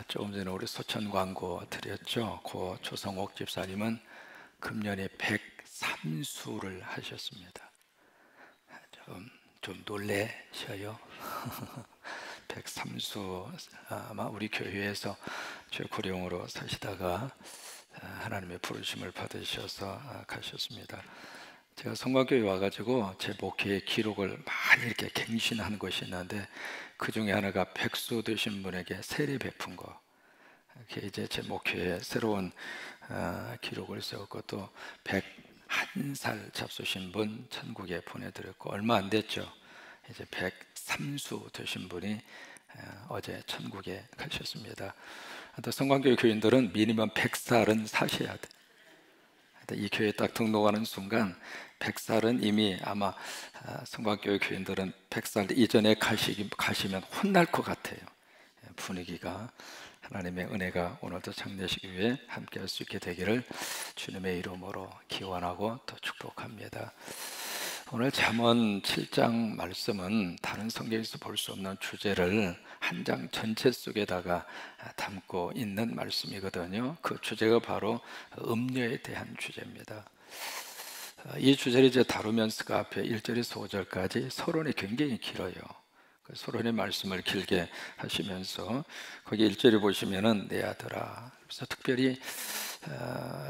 조금 전에 우리 소천 광고 드렸죠. 고 조성옥 집사님은 금년에 103수를 하셨습니다. 좀 놀래셔요. 103수 아마 우리 교회에서 최고령으로 사시다가 하나님의 부르심을 받으셔서 가셨습니다. 제가 성곽교회 와가지고 제 목회의 기록을 많이 이렇게 갱신하는 것이 있는데 그 중에 하나가 백수 되신 분에게 세례 베푼 거. 그게 이제 제 목회의 새로운 기록을 세웠고, 또 101살 잡수신 분 천국에 보내드렸고, 얼마 안 됐죠. 이제 103수 되신 분이 어제 천국에 가셨습니다. 또 성광교회 교인들은 미니멈 100살은 사셔야 돼. 이 교회에 딱 등록하는 순간 100살은 이미 아마 성곽교회 교인들은 100살 이전에 가시면 혼날 것 같아요. 분위기가. 하나님의 은혜가 오늘도 장례식 위에 함께 할 수 있게 되기를 주님의 이름으로 기원하고 또 축복합니다. 오늘 잠언 7장 말씀은 다른 성경에서 볼 수 없는 주제를 한 장 전체 속에다가 담고 있는 말씀이거든요. 그 주제가 바로 음녀에 대한 주제입니다. 이 주제를 이제 다루면서 그 앞에 1절에서 5절까지 서론이 굉장히 길어요. 그 서론의 말씀을 길게 하시면서 거기 1절에 보시면은 내 아들아, 그래서 특별히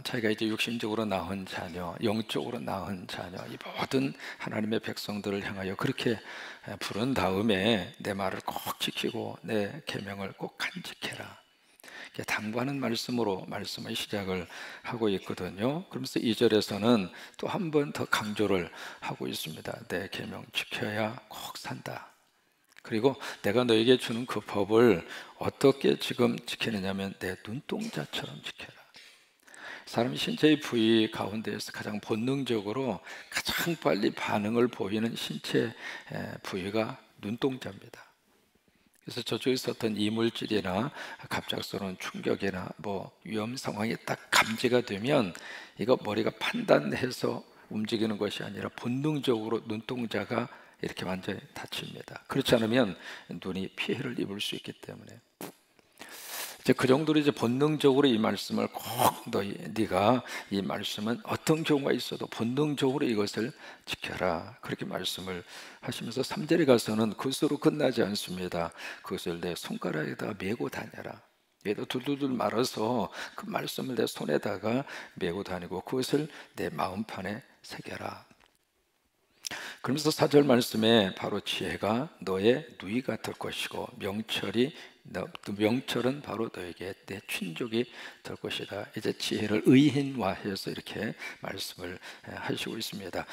자기가 이제 육신적으로 낳은 자녀, 영적으로 낳은 자녀, 이 모든 하나님의 백성들을 향하여 그렇게 부른 다음에 내 말을 꼭 지키고 내 계명을 꼭 간직해라. 당부하는 말씀으로 말씀의 시작을 하고 있거든요. 그러면서 2절에서는 또 한 번 더 강조를 하고 있습니다. 내 계명 지켜야 꼭 산다. 그리고 내가 너에게 주는 그 법을 어떻게 지금 지키느냐면 내 눈동자처럼 지켜라. 사람 신체의 부위 가운데에서 가장 본능적으로 가장 빨리 반응을 보이는 신체 부위가 눈동자입니다. 그래서 저쪽에서 어떤 이물질이나 갑작스러운 충격이나 위험 상황이 딱 감지가 되면 이거 머리가 판단해서 움직이는 것이 아니라 본능적으로 눈동자가 이렇게 완전히 닫힙니다. 그렇지 않으면 눈이 피해를 입을 수 있기 때문에 이제 그 정도로 이제 본능적으로 이 말씀을 꼭 네가 이 말씀은 어떤 경우가 있어도 본능적으로 이것을 지켜라, 그렇게 말씀을 하시면서 3절에 가서는 그것으로 끝나지 않습니다. 그것을 내 손가락에다가 메고 다녀라. 얘도 둘둘둘 말아서 그 말씀을 내 손에다가 메고 다니고 그것을 내 마음판에 새겨라. 그러면서 4절 말씀에 바로 지혜가 너의 누이가 될 것이고 명철은 바로 너에게 내 친족이 될 것이다. 이제 지혜를 의인화해서 이렇게 말씀을 하시고 있습니다.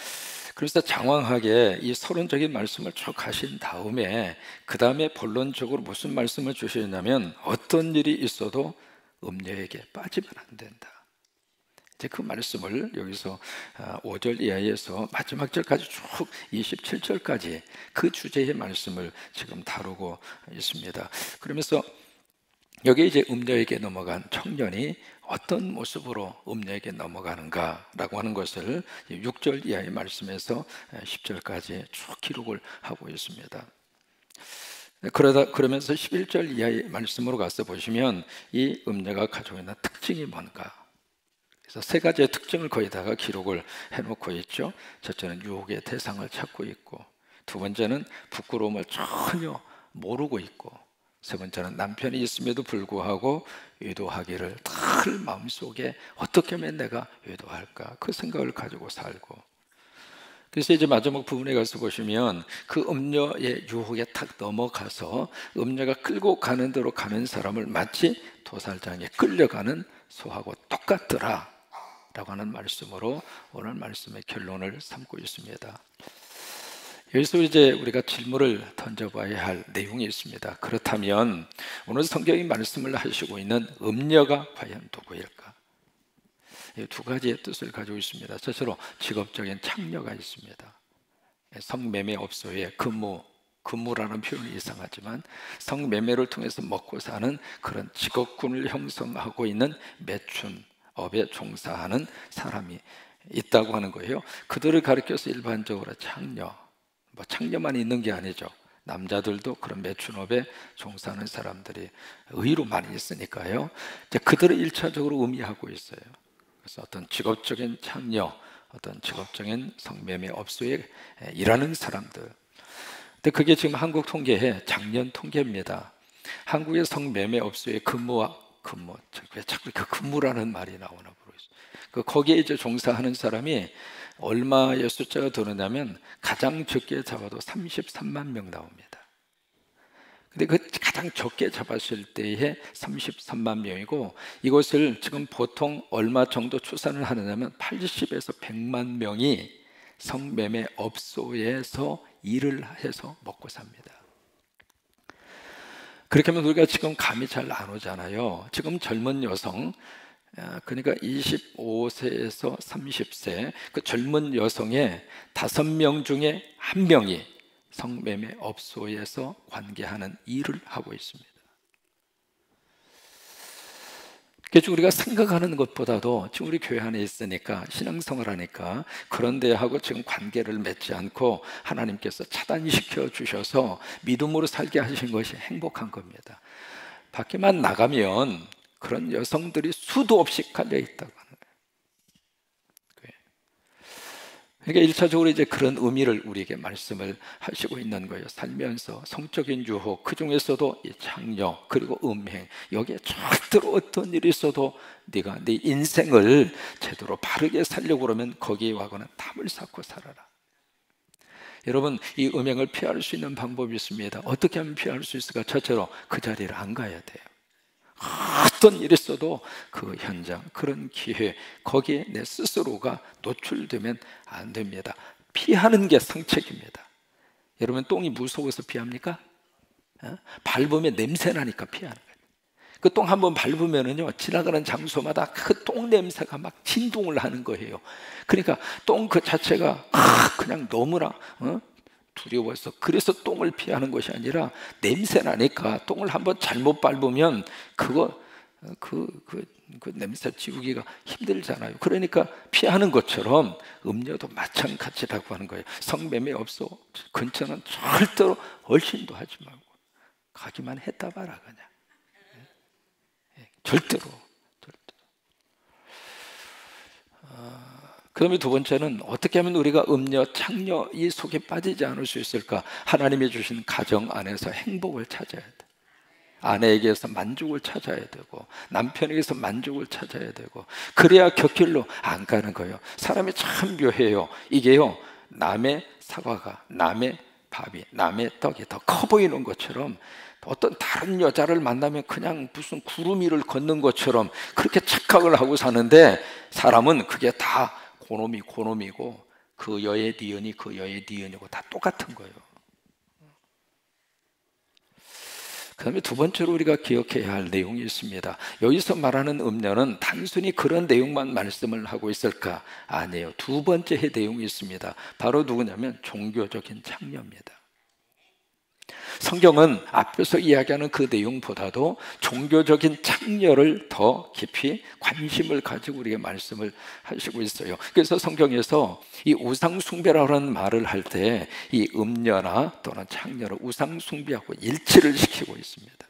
그래서 장황하게 이 서론적인 말씀을 쭉 하신 다음에 그 다음에 본론적으로 무슨 말씀을 주시냐면 어떤 일이 있어도 음녀에게 빠지면 안 된다. 이제 그 말씀을 여기서 5절 이하에서 마지막 절까지 쭉 27절까지 그 주제의 말씀을 지금 다루고 있습니다. 그러면서 여기 이제 음녀에게 넘어간 청년이 어떤 모습으로 음녀에게 넘어가는가라고 하는 것을 6절 이하의 말씀에서 10절까지 쭉 기록을 하고 있습니다. 그러면서 11절 이하의 말씀으로 가서 보시면 이 음녀가 가지고 있는 특징이 뭔가, 그래서 세 가지의 특징을 거기다가 기록을 해놓고 있죠. 첫째는 유혹의 대상을 찾고 있고, 두 번째는 부끄러움을 전혀 모르고 있고, 세 번째는 남편이 있음에도 불구하고 외도하기를 늘 마음속에 어떻게 하면 내가 외도할까 그 생각을 가지고 살고, 그래서 이제 마지막 부분에 가서 보시면 그 음녀의 유혹에 탁 넘어가서 음녀가 끌고 가는 대로 가는 사람을 마치 도살장에 끌려가는 소하고 똑같더라 라고 하는 말씀으로 오늘 말씀의 결론을 삼고 있습니다. 여기서 이제 우리가 질문을 던져봐야 할 내용이 있습니다. 그렇다면 오늘 성경이 말씀을 하시고 있는 음녀가 과연 누구일까? 이 두 가지의 뜻을 가지고 있습니다. 첫째로 직업적인 창녀가 있습니다. 성매매업소의 근무라는 표현이 이상하지만 성매매를 통해서 먹고 사는 그런 직업군을 형성하고 있는 매춘업에 종사하는 사람이 있다고 하는 거예요. 그들을 가리켜서 일반적으로 창녀만 있는 게 아니죠. 남자들도 그런 매춘업에 종사하는 사람들이 의외로 많이 있으니까요. 이제 그들을 1차적으로 의미하고 있어요. 그래서 어떤 직업적인 창녀, 어떤 직업적인 성매매 업소에 일하는 사람들. 근데 그게 지금 한국 통계의 작년 통계입니다. 한국의 성매매 업소의 왜 자꾸 그 근무라는 말이 나오나 모르겠어요. 거기에 이제 종사하는 사람이 얼마의 숫자가 되느냐면 가장 적게 잡아도 33만 명 나옵니다. 근데 그 가장 적게 잡았을 때에 33만 명이고, 이것을 지금 보통 얼마 정도 추산을 하느냐면 80에서 100만 명이 성매매 업소에서 일을 해서 먹고 삽니다. 그렇게 하면 우리가 지금 감이 잘 안 오잖아요. 지금 젊은 여성, 그러니까 25세에서 30세 그 젊은 여성의 5명 중에 1명이 성매매 업소에서 관계하는 일을 하고 있습니다. 그래서 우리가 생각하는 것보다도 지금 우리 교회 안에 있으니까, 신앙생활 하니까 그런 데하고 지금 관계를 맺지 않고 하나님께서 차단시켜 주셔서 믿음으로 살게 하신 것이 행복한 겁니다. 밖에만 나가면 그런 여성들이 수도 없이 깔려 있다고 하는 거예요. 그러니까 1차적으로 이제 그런 의미를 우리에게 말씀을 하시고 있는 거예요. 살면서 성적인 유혹, 그 중에서도 이 창녀, 그리고 음행, 여기에 절대로 어떤 일이 있어도 네가 네 인생을 제대로 바르게 살려고 그러면 거기에 와서는 담을 쌓고 살아라. 여러분, 이 음행을 피할 수 있는 방법이 있습니다. 어떻게 하면 피할 수 있을까? 첫째로 그 자리를 안 가야 돼요. 어떤 일이 있어도 그 현장, 그런 기회, 거기에 내 스스로가 노출되면 안 됩니다. 피하는 게 상책입니다. 여러분, 똥이 무서워서 피합니까? 밟으면 냄새 나니까 피하는 거예요. 그 똥 한번 밟으면은요, 지나가는 장소마다 그 똥 냄새가 막 진동을 하는 거예요. 그러니까 똥 그 자체가 그냥 너무나 두려워서, 그래서 똥을 피하는 것이 아니라 냄새 나니까 똥을 한번 잘못 밟으면 그 냄새 지우기가 힘들잖아요. 그러니까 피하는 것처럼 음료도 마찬가지라고 하는 거예요. 성매매 업소 근처는 절대로 얼씬도 하지 말고 가기만 했다 봐라 그냥. 절대로. 그 다음에 두 번째는 어떻게 하면 우리가 음녀, 창녀 이 속에 빠지지 않을 수 있을까? 하나님이 주신 가정 안에서 행복을 찾아야 돼. 아내에게서 만족을 찾아야 되고, 남편에게서 만족을 찾아야 되고, 그래야 곁길로 안 가는 거예요. 사람이 참 묘해요. 이게요, 남의 사과가, 남의 밥이, 남의 떡이 더 커 보이는 것처럼, 어떤 다른 여자를 만나면 그냥 무슨 구름 위를 걷는 것처럼 그렇게 착각을 하고 사는데, 사람은 그게 다 고놈이고 그 여의 니은이 그 여의 니은이고 다 똑같은 거예요. 그 다음에 두 번째로 우리가 기억해야 할 내용이 있습니다. 여기서 말하는 음녀는 단순히 그런 내용만 말씀을 하고 있을까? 아니에요. 두 번째 내용이 있습니다. 바로 누구냐면 종교적인 창녀입니다. 성경은 앞에서 이야기하는 그 내용보다도 종교적인 창녀를 더 깊이 관심을 가지고 우리에게 말씀을 하시고 있어요. 그래서 성경에서 이 우상숭배라고 하는 말을 할 때 이 음녀나 또는 창녀를 우상숭배하고 일치를 시키고 있습니다.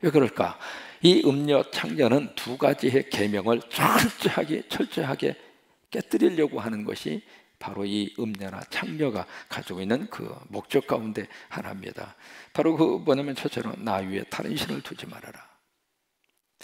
왜 그럴까? 이 음녀, 창녀는 두 가지의 계명을 철저하게 깨뜨리려고 하는 것이 바로 이 음녀나 창녀가 가지고 있는 그 목적 가운데 하나입니다. 바로 그 뭐냐면, 첫째로 나 위에 다른 신을 두지 말아라.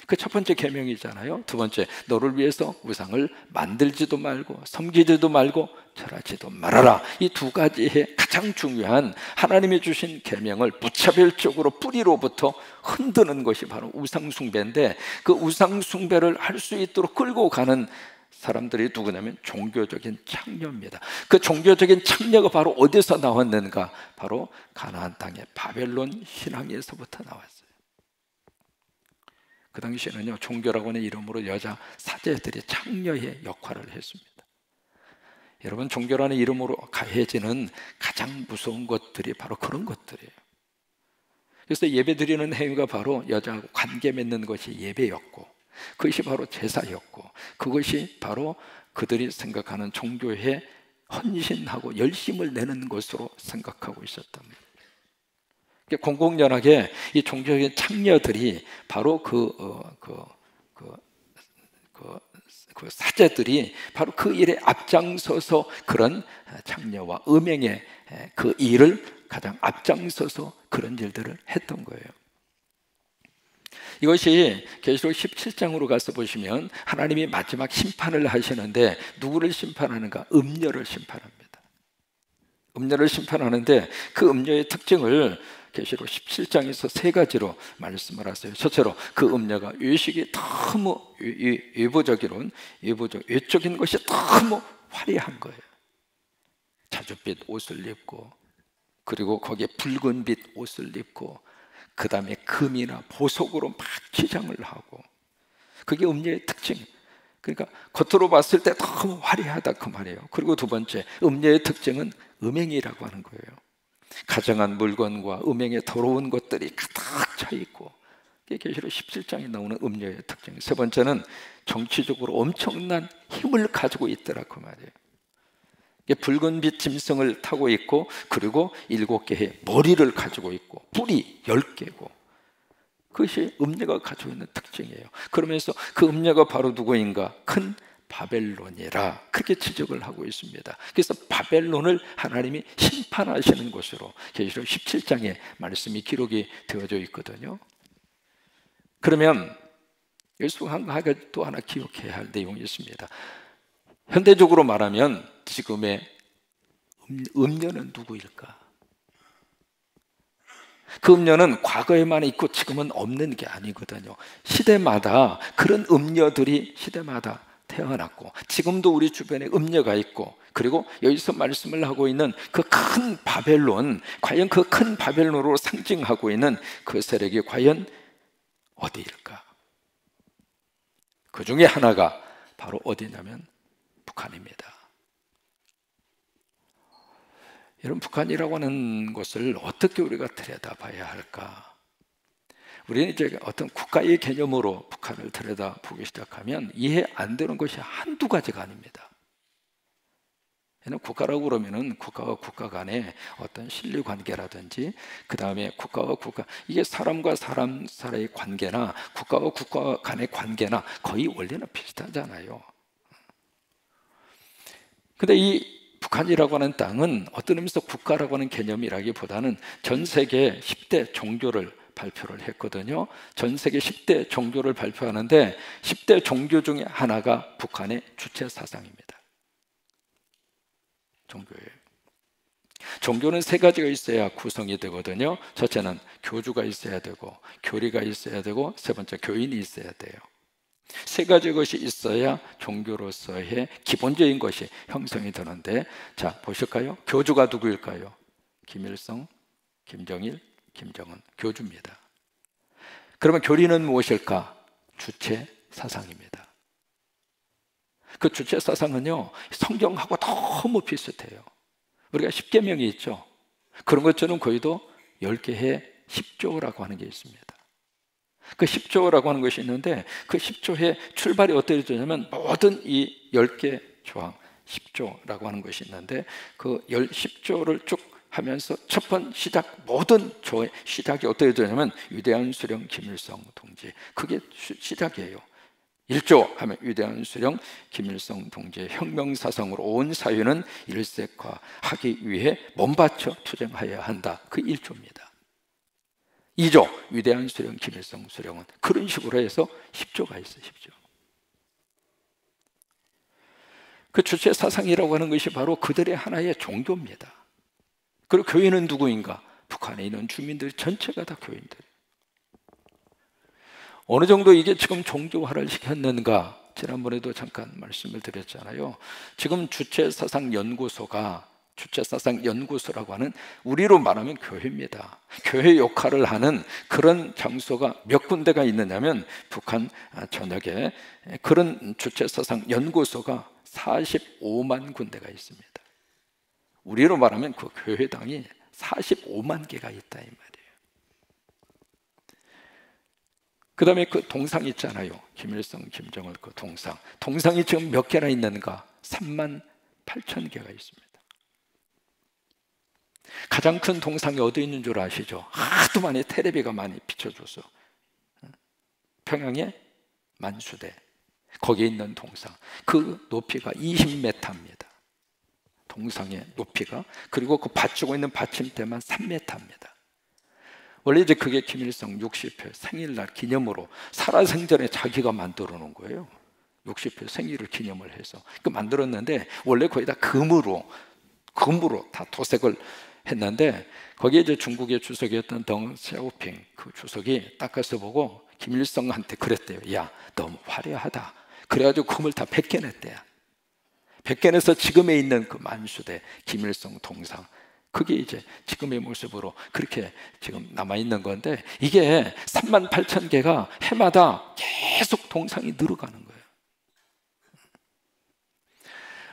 그 첫 번째 계명이잖아요. 두 번째, 너를 위해서 우상을 만들지도 말고 섬기지도 말고 절하지도 말아라. 이 두 가지의 가장 중요한 하나님이 주신 계명을 무차별적으로 뿌리로부터 흔드는 것이 바로 우상숭배인데, 그 우상숭배를 할 수 있도록 끌고 가는 사람들이 누구냐면 종교적인 창녀입니다. 그 종교적인 창녀가 바로 어디서 나왔는가? 바로 가나안 땅의 바벨론 신앙에서부터 나왔어요. 그 당시에는요, 종교라고 하는 이름으로 여자 사제들이 창녀의 역할을 했습니다. 여러분, 종교라는 이름으로 가해지는 가장 무서운 것들이 바로 그런 것들이에요. 그래서 예배드리는 행위가 바로 여자하고 관계 맺는 것이 예배였고, 그것이 바로 제사였고, 그것이 바로 그들이 생각하는 종교의 헌신하고 열심을 내는 것으로 생각하고 있었단 말이에요. 공공연하게 이 종교적인 창녀들이 바로 그 사제들이 바로 그 일에 앞장서서 그런 창녀와 음행의 그 일을 가장 앞장서서 그런 일들을 했던 거예요. 이것이 계시록 17장으로 가서 보시면 하나님이 마지막 심판을 하시는데 누구를 심판하는가? 음녀를 심판합니다. 음녀를 심판하는데 그 음녀의 특징을 계시록 17장에서 세 가지로 말씀을 하세요. 첫째로 그 음녀가 외식이 너무 외적인 것이 너무 화려한 거예요. 자줏빛 옷을 입고, 그리고 거기에 붉은빛 옷을 입고, 그 다음에 금이나 보석으로 막 치장을 하고, 그게 음녀의 특징. 그러니까 겉으로 봤을 때 너무 화려하다 그 말이에요. 그리고 두 번째, 음녀의 특징은 음행이라고 하는 거예요. 가정한 물건과 음행의 더러운 것들이 가득 차 있고, 이게 계시록 17장에 나오는 음녀의 특징. 세 번째는 정치적으로 엄청난 힘을 가지고 있더라 그 말이에요. 붉은빛 짐승을 타고 있고, 그리고 7개의 머리를 가지고 있고, 뿔이 10개고, 그것이 음녀가 가지고 있는 특징이에요. 그러면서 그 음녀가 바로 누구인가? 큰 바벨론이라 그렇게 지적을 하고 있습니다. 그래서 바벨론을 하나님이 심판하시는 것으로 계시록 17장에 말씀이 기록이 되어져 있거든요. 그러면 여기서 또 하나 기억해야 할 내용이 있습니다. 현대적으로 말하면 지금의 음녀는 누구일까? 그 음녀는 과거에만 있고 지금은 없는 게 아니거든요. 시대마다 그런 음녀들이 시대마다 태어났고, 지금도 우리 주변에 음녀가 있고, 그리고 여기서 말씀을 하고 있는 그 큰 바벨론, 과연 그 큰 바벨론으로 상징하고 있는 그 세력이 과연 어디일까? 그 중에 하나가 바로 어디냐면 북한입니다. 여러분, 북한이라고 하는 것을 어떻게 우리가 들여다봐야 할까? 우리는 이제 어떤 국가의 개념으로 북한을 들여다보기 시작하면 이해 안 되는 것이 한두 가지가 아닙니다. 국가라고 그러면은 국가와 국가 간의 어떤 신뢰 관계라든지, 그 다음에 국가와 국가, 이게 사람과 사람 사이의 관계나 국가와 국가 간의 관계나 거의 원리는 비슷하잖아요. 근데 이 북한이라고 하는 땅은 어떤 의미에서 국가라고 하는 개념이라기보다는 전 세계 10대 종교를 발표를 했거든요. 전 세계 10대 종교를 발표하는데 10대 종교 중에 하나가 북한의 주체 사상입니다. 종교예요. 종교는 세 가지가 있어야 구성이 되거든요. 첫째는 교주가 있어야 되고, 교리가 있어야 되고, 세 번째 교인이 있어야 돼요. 세 가지 것이 있어야 종교로서의 기본적인 것이 형성이 되는데, 자 보실까요? 교주가 누구일까요? 김일성, 김정일, 김정은, 교주입니다. 그러면 교리는 무엇일까? 주체 사상입니다. 그 주체 사상은요, 성경하고 너무 비슷해요. 우리가 십계명이 있죠. 그런 것처럼 거의도 10개의 10조라고 하는 게 있습니다. 그 10조라고 하는 것이 있는데, 그 10조의 출발이 어떻게 되냐면 모든 이 10개 조항 10조라고 하는 것이 있는데, 그 10조를 쭉 하면서 첫 번 시작, 모든 조의 시작이 어떻게 되냐면 위대한 수령 김일성 동지, 그게 시작이에요. 1조 하면 위대한 수령 김일성 동지의 혁명사상으로 온 사회는 일색화하기 위해 몸바쳐 투쟁하여야 한다. 그 1조입니다. 2조 위대한 수령 김일성 수령은 그런 식으로 해서 10조가 있어요. 10조. 그 주체 사상이라고 하는 것이 바로 그들의 하나의 종교입니다. 그리고 교인은 누구인가? 북한에 있는 주민들 전체가 다 교인들이에요. 어느 정도 이게 지금 종교화를 시켰는가? 지난번에도 잠깐 말씀을 드렸잖아요. 지금 주체사상연구소라고 하는, 우리로 말하면 교회입니다. 교회 역할을 하는 그런 장소가 몇 군데가 있느냐면 북한 전역에 그런 주체사상연구소가 45만 군데가 있습니다. 우리로 말하면 그 교회당이 45만 개가 있다 이 말이에요. 그 다음에 그 동상 있잖아요. 김일성, 김정일 그 동상이 지금 몇 개나 있는가? 3만 8천 개가 있습니다. 가장 큰 동상이 어디 있는 줄 아시죠? 하도 많이 테레비가 많이 비춰줘서 평양의 만수대, 거기에 있는 동상, 그 높이가 20m입니다. 동상의 높이가. 그리고 그 받치고 있는 받침대만 3m입니다. 원래 이제 그게 김일성 60회 생일날 기념으로 살아생전에 자기가 만들어 놓은 거예요. 60회 생일을 기념을 해서 그 만들었는데, 원래 거의 다 금으로 다 도색을 했는데, 거기에 이제 중국의 주석이었던 덩 샤오핑 그 주석이 닦아서 보고 김일성한테 그랬대요. 야, 너무 화려하다. 그래가지고 금을 다 벗겨냈대요. 벗겨내서 지금에 있는 그 만수대 김일성 동상, 그게 이제 지금의 모습으로 그렇게 지금 남아있는 건데, 이게 38,000개가 해마다 계속 동상이 늘어가는 거예요.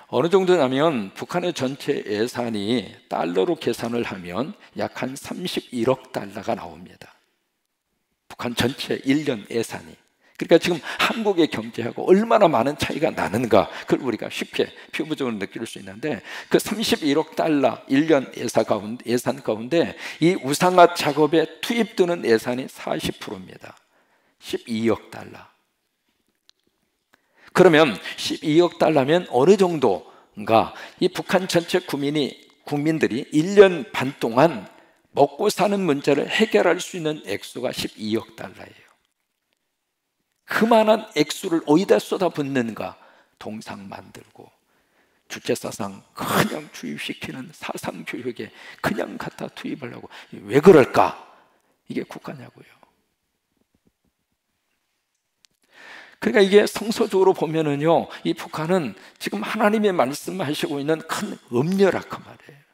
어느 정도냐면 북한의 전체 예산이 달러로 계산을 하면 약 한 31억 달러가 나옵니다. 북한 전체 1년 예산이. 그러니까 지금 한국의 경제하고 얼마나 많은 차이가 나는가, 그걸 우리가 쉽게 피부적으로 느낄 수 있는데, 그 31억 달러 1년 예산 가운데 이 우상화 작업에 투입되는 예산이 40%입니다. 12억 달러. 그러면 12억 달러면 어느 정도인가? 이 북한 전체 국민들이 1년 반 동안 먹고 사는 문제를 해결할 수 있는 액수가 12억 달러예요. 그만한 액수를 어디다 쏟아붓는가? 동상 만들고 주체사상 그냥 주입시키는 사상교육에 그냥 갖다 투입하려고. 왜 그럴까? 이게 국가냐고요. 그러니까 이게 성서적으로 보면은요, 이 북한은 지금 하나님의 말씀하시고 있는 큰 음녀라 그 말이에요.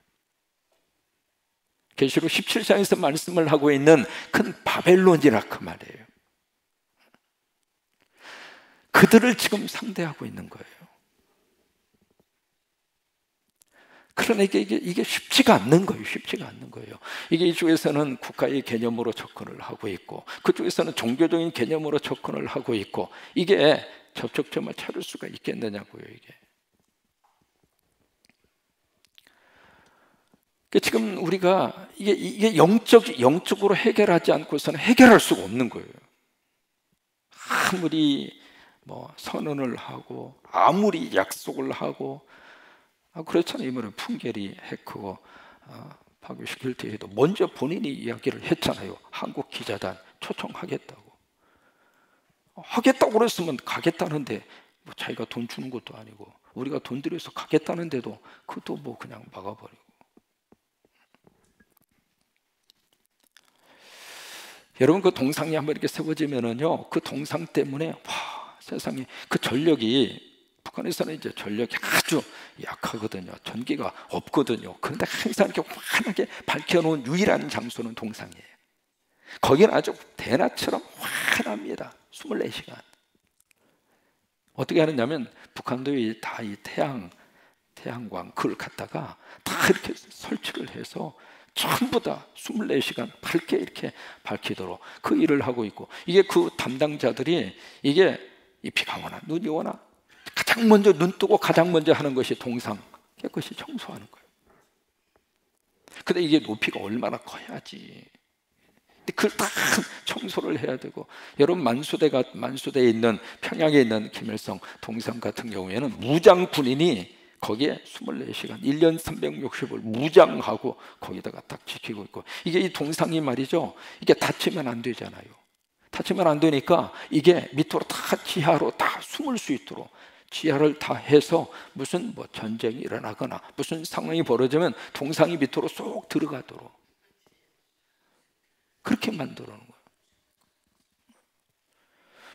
계시록 17장에서 말씀을 하고 있는 큰 바벨론이라 그 말이에요. 그들을 지금 상대하고 있는 거예요. 그러나 이게 쉽지가 않는 거예요. 쉽지가 않는 거예요. 이게 이쪽에서는 국가의 개념으로 접근을 하고 있고, 그쪽에서는 종교적인 개념으로 접근을 하고 있고, 이게 접촉점을 찾을 수가 있겠느냐고요. 이게 지금 우리가 이게 영적으로 해결하지 않고서는 해결할 수가 없는 거예요. 아무리 선언을 하고 아무리 약속을 하고, 그렇잖아요. 이번에 풍계리 해커 파괴시킬 때에도 먼저 본인이 이야기를 했잖아요. 한국 기자단 초청하겠다고. 하겠다고 그랬으면 가겠다는데, 자기가 돈 주는 것도 아니고 우리가 돈 들여서 가겠다는데도 그것도 그냥 막아버리고. 여러분, 그 동상이 한번 이렇게 세워지면은요, 그 동상 때문에 세상에 그 전력이, 북한에서는 이제 전력이 아주 약하거든요. 전기가 없거든요. 그런데 항상 이렇게 환하게 밝혀놓은 유일한 장소는 동상이에요. 거기는 아주 대낮처럼 환합니다. 24시간. 어떻게 하느냐면, 북한도 다 이 태양광 그걸 갖다가 다 이렇게 설치를 해서 전부 다 24시간 밝게 이렇게 밝히도록 그 일을 하고 있고, 이게 그 담당자들이, 이게 비가 오나 눈이 오나 가장 먼저 눈 뜨고 가장 먼저 하는 것이 동상 깨끗이 청소하는 거예요. 근데 이게 높이가 얼마나 커야지. 그걸 다 청소를 해야 되고, 여러분 만수대에 있는 평양에 있는 김일성 동상 같은 경우에는 무장 군인이 거기에 24시간 1년 360을 무장하고 거기다가 딱 지키고 있고, 이게 이 동상이 말이죠, 이게 다치면 안 되잖아요. 다치면 안 되니까 이게 밑으로 다 지하로 다 숨을 수 있도록 지하를 다 해서 무슨 전쟁이 일어나거나 무슨 상황이 벌어지면 동상이 밑으로 쏙 들어가도록 그렇게 만들어 놓은 거예요.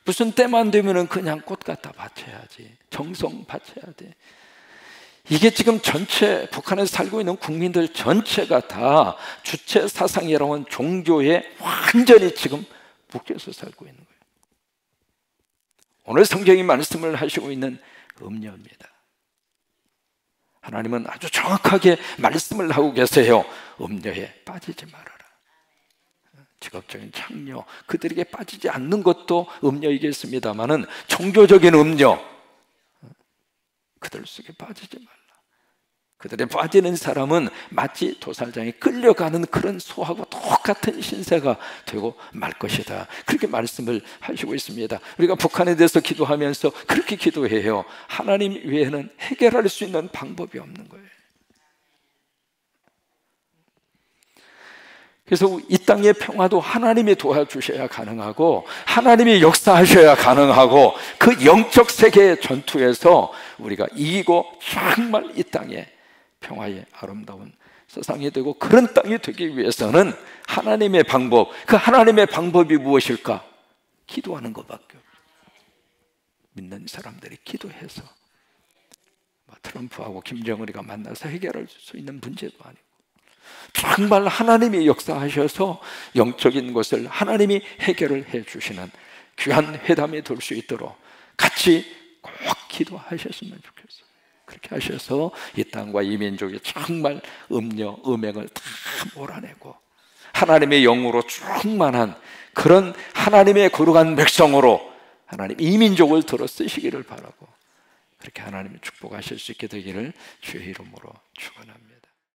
무슨 때만 되면은 그냥 꽃 갖다 바쳐야지, 정성 바쳐야 돼. 이게 지금 전체 북한에서 살고 있는 국민들 전체가 다 주체 사상이라고 하는 종교에 완전히 지금 묶여서 살고 있는 거예요. 오늘 성경이 말씀을 하시고 있는 음녀입니다. 하나님은 아주 정확하게 말씀을 하고 계세요. 음녀에 빠지지 말아라. 직업적인 창녀, 그들에게 빠지지 않는 것도 음녀이겠습니다마는 종교적인 음녀, 그들 속에 빠지지 말라. 그들에 빠지는 사람은 마치 도살장에 끌려가는 그런 소하고 똑같은 신세가 되고 말 것이다. 그렇게 말씀을 하시고 있습니다. 우리가 북한에 대해서 기도하면서 그렇게 기도해요. 하나님 외에는 해결할 수 있는 방법이 없는 거예요. 그래서 이 땅의 평화도 하나님이 도와주셔야 가능하고 하나님이 역사하셔야 가능하고 그 영적 세계의 전투에서 우리가 이기고 정말 이 땅에 평화의 아름다운 세상이 되고 그런 땅이 되기 위해서는 하나님의 방법, 그 하나님의 방법이 무엇일까? 기도하는 것밖에 없어요. 믿는 사람들이 기도해서 트럼프하고 김정은이가 만나서 해결할 수 있는 문제도 아니고 정말 하나님이 역사하셔서 영적인 것을 하나님이 해결을 해 주시는 귀한 회담이 될 수 있도록 같이 꼭 기도하셨으면 좋겠어요. 그렇게 하셔서 이 땅과 이 민족이 정말 음녀, 음행을 다 몰아내고 하나님의 영으로 충만한 그런 하나님의 거룩한 백성으로 하나님 이 민족을 들어 쓰시기를 바라고 그렇게 하나님이 축복하실 수 있게 되기를 주의 이름으로 축원합니다.